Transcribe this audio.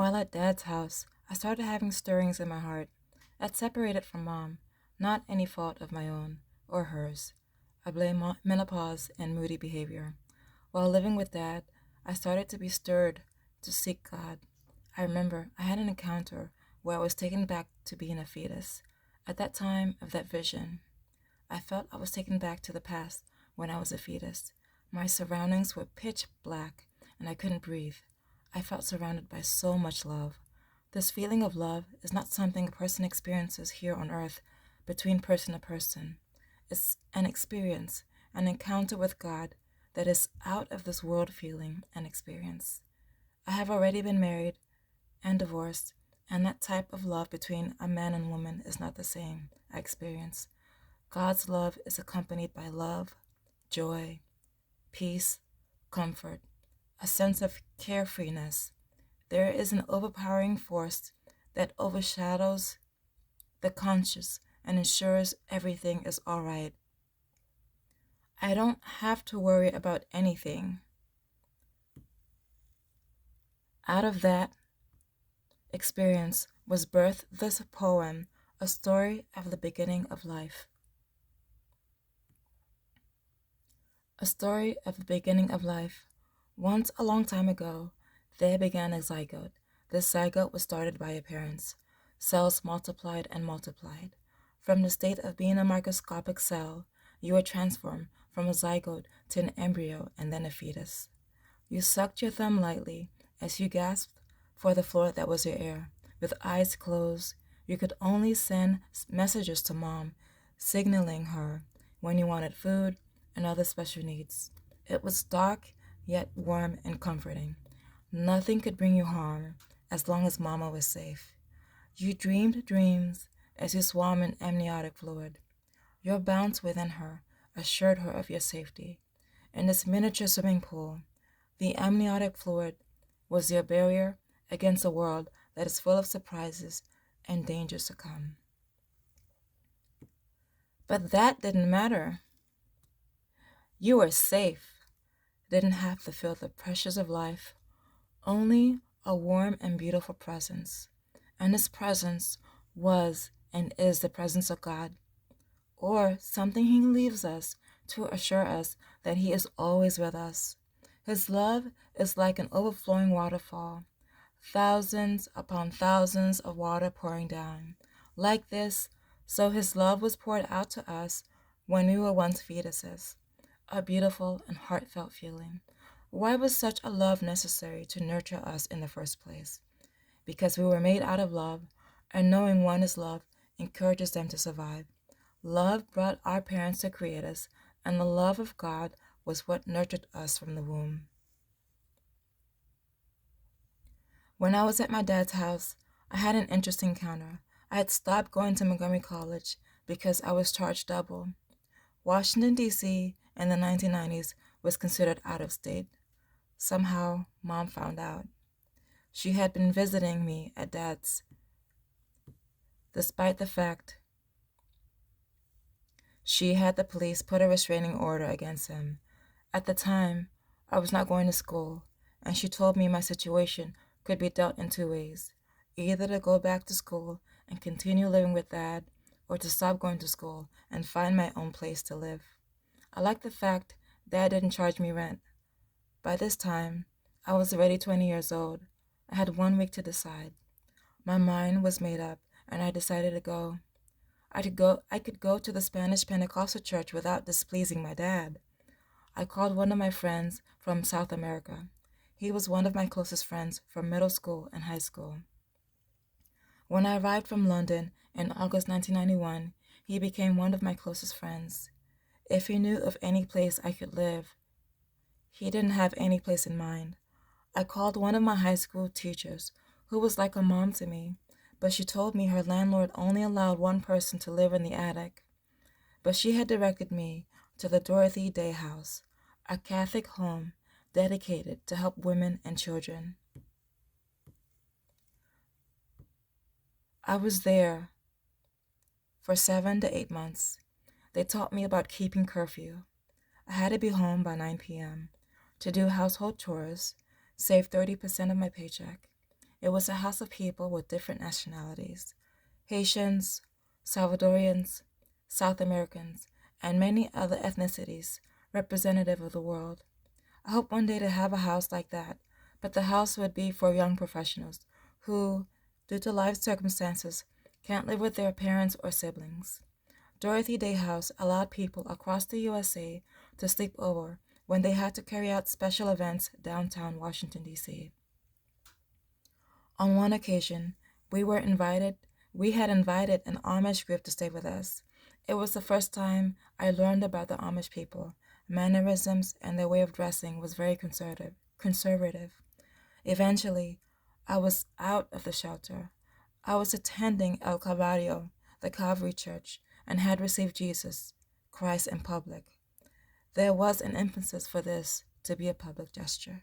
While at Dad's house, I started having stirrings in my heart. I'd separated from Mom, not any fault of my own or hers. I blame menopause and moody behavior. While living with Dad, I started to be stirred to seek God. I remember I had an encounter where I was taken back to being a fetus. At that time of that vision, I felt I was taken back to the past when I was a fetus. My surroundings were pitch black and I couldn't breathe. I felt surrounded by so much love. This feeling of love is not something a person experiences here on earth between person to person. It's an experience, an encounter with God that is out of this world feeling and experience. I have already been married and divorced, and that type of love between a man and woman is not the same I experience. God's love is accompanied by love, joy, peace, comfort, a sense of carefreeness. There is an overpowering force that overshadows the conscious and ensures everything is all right. I don't have to worry about anything. Out of that experience was birthed this poem, a story of the beginning of life. A story of the beginning of life. Once, a long time ago, there began a zygote. This zygote was started by your parents. Cells multiplied and multiplied. From the state of being a microscopic cell, you were transformed from a zygote to an embryo and then a fetus. You sucked your thumb lightly as you gasped for the floor that was your air. With eyes closed, you could only send messages to Mom, signaling her when you wanted food and other special needs. It was dark, yet warm and comforting. Nothing could bring you harm as long as Mama was safe. You dreamed dreams as you swam in amniotic fluid. Your bounce within her assured her of your safety. In this miniature swimming pool, the amniotic fluid was your barrier against a world that is full of surprises and dangers to come. But that didn't matter. You were safe, didn't have to feel the pressures of life, only a warm and beautiful presence. And this presence was and is the presence of God, or something He leaves us to assure us that He is always with us. His love is like an overflowing waterfall, thousands upon thousands of water pouring down. Like this, so His love was poured out to us when we were once fetuses. A beautiful and heartfelt feeling. Why was such a love necessary to nurture us in the first place? Because we were made out of love, and knowing one is love encourages them to survive. Love brought our parents to create us, and the love of God was what nurtured us from the womb. When I was at my dad's house, I had an interesting encounter. I had stopped going to Montgomery College because I was charged double. Washington, D.C. in the 1990s was considered out of state. Somehow, Mom found out. She had been visiting me at Dad's, despite the fact she had the police put a restraining order against him. At the time, I was not going to school, and she told me my situation could be dealt in two ways, either to go back to school and continue living with Dad, or to stop going to school and find my own place to live. I liked the fact Dad didn't charge me rent. By this time, I was already 20 years old. I had 1 week to decide. My mind was made up, and I decided to go. I could go to the Spanish Pentecostal church without displeasing my dad. I called one of my friends from South America. He was one of my closest friends from middle school and high school. When I arrived from London in August 1991, he became one of my closest friends. If he knew of any place I could live, he didn't have any place in mind. I called one of my high school teachers, who was like a mom to me, but she told me her landlord only allowed one person to live in the attic. But she had directed me to the Dorothy Day House, a Catholic home dedicated to help women and children. I was there for 7 to 8 months. They taught me about keeping curfew. I had to be home by 9 p.m. to do household chores, save 30% of my paycheck, It was a house of people with different nationalities: Haitians, Salvadorians, South Americans, and many other ethnicities representative of the world. I hope one day to have a house like that, but the house would be for young professionals who, due to life circumstances, can't live with their parents or siblings. Dorothy Day House allowed people across the USA to sleep over when they had to carry out special events downtown Washington, D.C. On one occasion, we had invited an Amish group to stay with us. It was the first time I learned about the Amish people. Mannerisms and their way of dressing was very conservative. Eventually, I was out of the shelter. I was attending El Calvario, the Calvary Church, and had received Jesus Christ in public. There was an emphasis for this to be a public gesture.